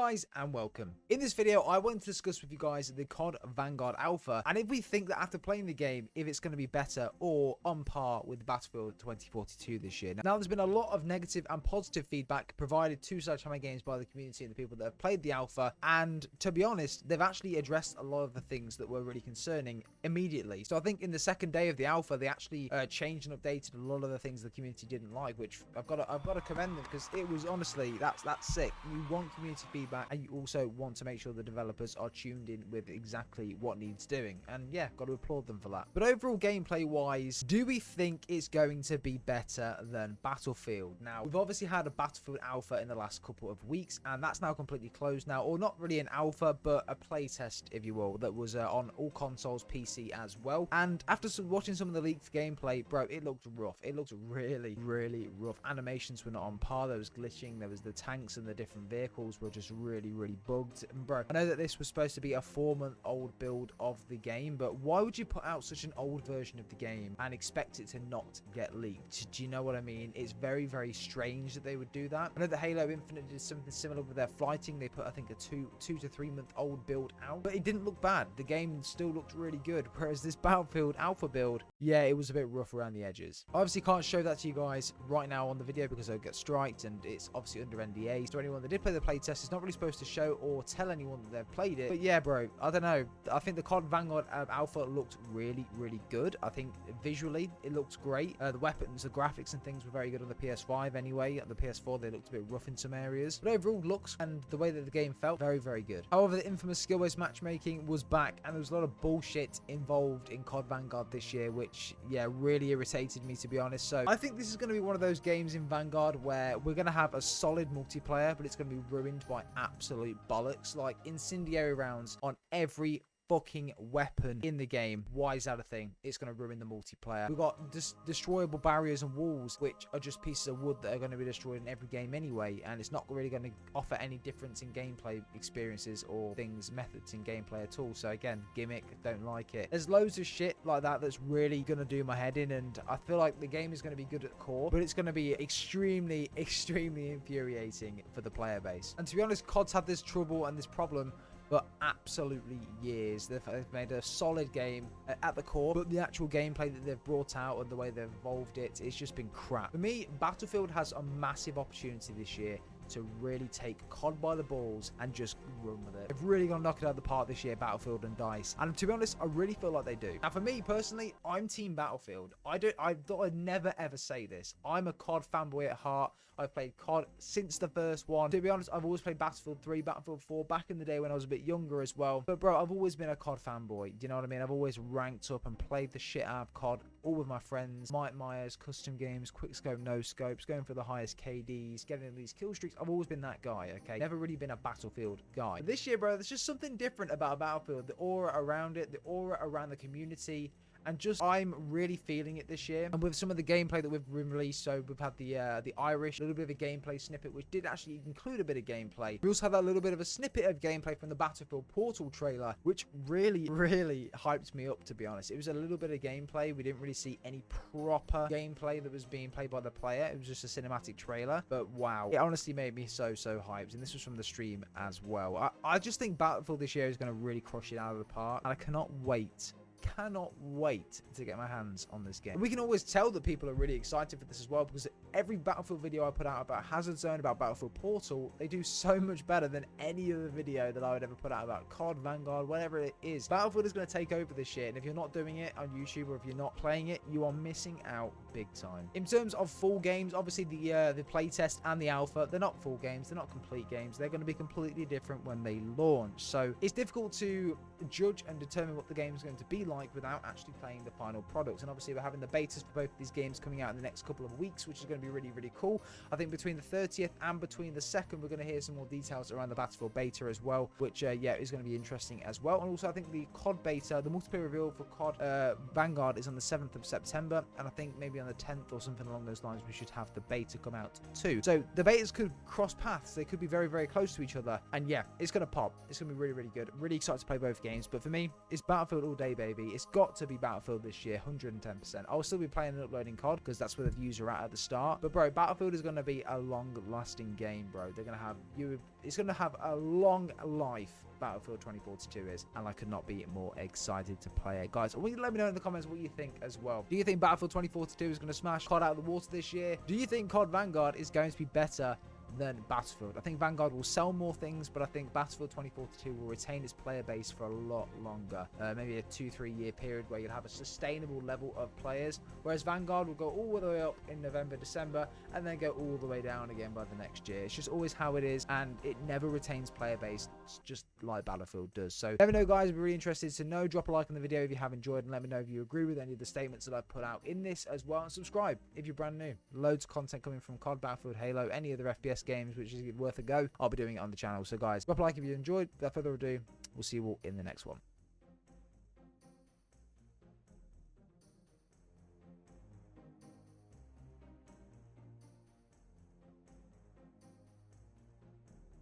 guys and welcome. In this video I want to discuss with you guys the COD Vanguard Alpha and if we think that after playing the game if it's going to be better or on par with Battlefield 2042 this year. Now there's been a lot of negative and positive feedback provided to Sledgehammer Games by the community and the people that have played the alpha, and to be honest they've actually addressed a lot of the things that were really concerning immediately. So I think in the second day of the alpha they actually changed and updated a lot of the things the community didn't like, which I've got to commend them, because it was honestly that's sick. You want community feedback and you also want to make sure the developers are tuned in with exactly what needs doing, and yeah, got to applaud them for that. But overall gameplay wise, do we think it's going to be better than Battlefield? Now we've obviously had a Battlefield alpha in the last couple of weeks and that's now completely closed now, or not really an alpha but a playtest if you will, that was on all consoles, PC as well. And after watching some of the leaked gameplay, bro, it looked rough. It looked really rough. Animations were not on par, there was glitching, there was the tanks and the different vehicles were just really bugged. And bro, I know that this was supposed to be a 4-month-old build of the game, but why would you put out such an old version of the game and expect it to not get leaked? Do you know what I mean? It's very strange that they would do that. I know that Halo Infinite did something similar with their flighting. They put I think a 2 to 3 month old build out, but it didn't look bad. The game still looked really good, whereas this Battlefield alpha build, yeah, it was a bit rough around the edges. I obviously can't show that to you guys right now on the video because I'll get striked and it's obviously under NDA. So anyone that did play the playtest is not really supposed to show or tell anyone that they've played it. But yeah, bro, I don't know. I think the COD Vanguard alpha looked really good. I think visually it looked great. The weapons, the graphics and things were very good on the PS5 anyway. At the PS4 they looked a bit rough in some areas, but overall looks and the way that the game felt, very good. However, the infamous skill-based matchmaking was back and there was a lot of bullshit involved in COD Vanguard this year, which yeah, really irritated me to be honest. So I think this is going to be one of those games in Vanguard where we're going to have a solid multiplayer, but it's going to be ruined by absolute bollocks, like incendiary rounds on every fucking weapon in the game. Why is that a thing? It's going to ruin the multiplayer. We've got destroyable barriers and walls, which are just pieces of wood that are going to be destroyed in every game anyway, and it's not really going to offer any difference in gameplay experiences or methods in gameplay at all. So again, gimmick, don't like it. There's loads of shit like that that's really going to do my head in, and I feel like the game is going to be good at core, but it's going to be extremely infuriating for the player base. And to be honest, COD's had this trouble and this problem for absolutely years. They've made a solid game at the core, but the actual gameplay that they've brought out and the way they've evolved it's just been crap. For me, Battlefield has a massive opportunity this year to really take COD by the balls and just run with it. They've really got to knock it out of the park this year, Battlefield and DICE. And to be honest, I really feel like they do. Now, for me personally, I'm Team Battlefield. I thought I'd never ever say this. I'm a COD fanboy at heart. I've played COD since the first one. To be honest, I've always played Battlefield 3, Battlefield 4, back in the day when I was a bit younger as well. But bro, I've always been a COD fanboy. Do you know what I mean? I've always ranked up and played the shit out of COD, all with my friends. Mike Myers, custom games, quick scope, no scopes, going for the highest KDs, getting in these kill streaks. I've always been that guy, okay? Never really been a Battlefield guy. But this year, bro, there's just something different about Battlefield. The aura around it, the aura around the community, and just I'm really feeling it this year. And with some of the gameplay that we've released, so we've had the Irish, a little bit of a gameplay snippet, which did actually include a bit of gameplay. We also had that little bit of a snippet of gameplay from the Battlefield Portal trailer, which really hyped me up, to be honest. It was a little bit of gameplay. We didn't really see any proper gameplay that was being played by the player. It was just a cinematic trailer, but wow, it honestly made me so hyped. And this was from the stream as well. I just think Battlefield this year is going to really crush it out of the park, and I cannot wait to get my hands on this game. And we can always tell that people are really excited for this as well, because every Battlefield video I put out about Hazard Zone, about Battlefield Portal, they do so much better than any other video that I would ever put out about COD, Vanguard, whatever it is. Battlefield is going to take over this year, and if you're not doing it on YouTube or if you're not playing it, you are missing out big time. In terms of full games, obviously the playtest and the alpha, they're not full games, they're not complete games. They're going to be completely different when they launch. So it's difficult to judge and determine what the game is going to be like without actually playing the final products. And obviously we're having the betas for both of these games coming out in the next couple of weeks, which is going to be really cool. I think between the 30th and between the 2nd, we're going to hear some more details around the Battlefield beta as well, which yeah, is going to be interesting as well. And also I think the COD beta, the multiplayer reveal for COD Vanguard is on the 7th of September, and I think maybe on the 10th or something along those lines we should have the beta come out too. So the betas could cross paths, they could be very close to each other, and yeah, it's going to pop. It's going to be really good. Really excited to play both games, but for me, it's Battlefield all day, baby. be. It's got to be Battlefield this year, 110%. I'll still be playing and uploading COD because that's where the views are at the start. But bro, Battlefield is going to be a long-lasting game, bro. They're going to have it's going to have a long life. Battlefield 2042 is, and I could not be more excited to play it. Guys, let me know in the comments what you think as well. Do you think Battlefield 2042 is going to smash COD out of the water this year? Do you think COD Vanguard is going to be better than Battlefield? I think Vanguard will sell more things, but I think Battlefield 2042 will retain its player base for a lot longer. Maybe a 2-3 year period where you'll have a sustainable level of players, whereas Vanguard will go all the way up in November, December, and then go all the way down again by the next year. It's just always how it is, and it never retains player base, just like Battlefield does. So let me know, guys. I'd be really interested to know. Drop a like on the video if you have enjoyed, and let me know if you agree with any of the statements that I've put out in this as well, and subscribe if you're brand new. Loads of content coming from COD, Battlefield, Halo, any other FPS games which is worth a go. I'll be doing it on the channel. So guys, drop a like if you enjoyed. Without further ado, we'll see you all in the next one.